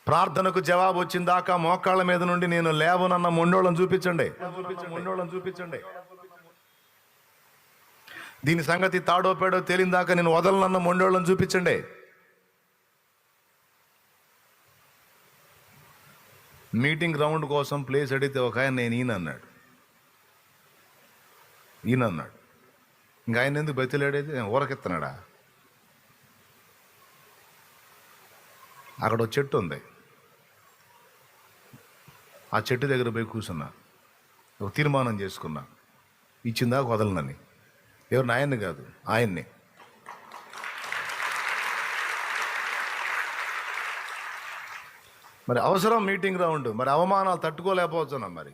ప్రార్థనకు జవాబు వచ్చిన దాకా మోకాళ్ళ మీద నుండి నేను లేవనన్న మొండోళ్ళని చూపించండి. దీని సంగతి తాడో పేడో తేలిందాకా నేను వదలనన్న మొండోళ్ళని చూపించండి. మీటింగ్ గ్రౌండ్ కోసం ప్లేస్ అడిగితే ఒక ఆయన నేను ఈయన అన్నాడు. ఇంకా ఆయన ఎందుకు బతిలాడేది, ఊరకెత్తనాడా? అక్కడ ఒక చెట్టు ఉంది, ఆ చెట్టు దగ్గర పోయి కూర్చున్నా, ఒక తీర్మానం చేసుకున్నా, ఇచ్చిందా వదలనని. ఎవరిని? ఆయన్ని కాదు, ఆయన్ని. మరి అవసరం మీటింగ్ రౌండ్, మరి అవమానాలు తట్టుకోలేకపోతున్నాం. మరి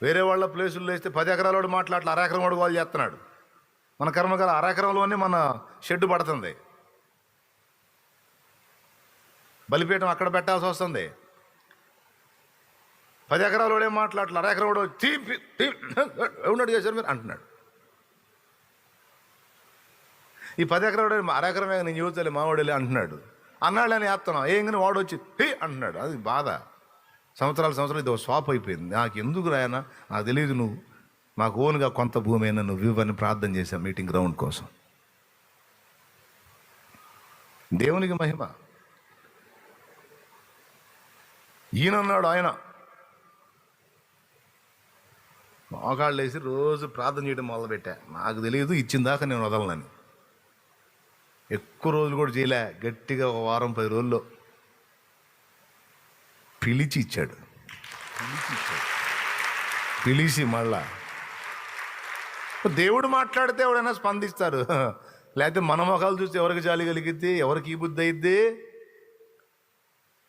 వేరే వాళ్ళ ప్లేసులు వేస్తే 10 ఎకరాలు మాట్లాడలే, 1 ఎకరం కూడా వాళ్ళు చేస్తున్నాడు. మన కర్మకాల 1 ఎకరంలోనే మన షెడ్డు పడుతుంది, బలిపీఠం అక్కడ పెట్టాల్సి వస్తుంది. 10 ఎకరాలు ఏం మాట్లాడలే, 1 ఎకరం కూడా ఎవడు చేశారు మీరు అంటున్నాడు. ఈ 10 ఎకరాలు 1 ఎకరమే నేను యువతలే మావాడలే అంటున్నాడు. అన్నాళ్ళని వేస్తున్నాం, ఏం కానీ వాడు వచ్చి అంటున్నాడు. అది బాధ. సంవత్సరాలు ఇది స్వాప్ అయిపోయింది. నాకు ఎందుకు రాయనా నాకు తెలియదు, నువ్వు మాకు ఓన్గా కొంత భూమి అయినా నువ్వు ఇవ్వని ప్రార్థన చేశావు మీటింగ్ గ్రౌండ్ కోసం. దేవునికి మహిమ. ఈయనన్నాడు, ఆయన మోకాళ్ళు వేసి రోజు ప్రార్థన చేయడం మొదలుపెట్టా. నాకు తెలియదు ఇచ్చిందాక నేను వదలనని. ఎక్కువ రోజులు కూడా చేయలే, గట్టిగా 1 వారం 10 రోజుల్లో పిలిచి ఇచ్చాడు. పిలిచి మళ్ళా దేవుడు మాట్లాడితే ఎవరైనా స్పందిస్తారు, లేకపోతే మన మొఖాలు చూస్తే ఎవరికి జాలి కలిగిద్ది, ఎవరికి ఈ బుద్ధి అయిద్ది?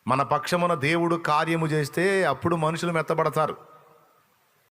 మన పక్షమున దేవుడు కార్యము చేస్తే అప్పుడు మనుషులు మెత్తబడతారు.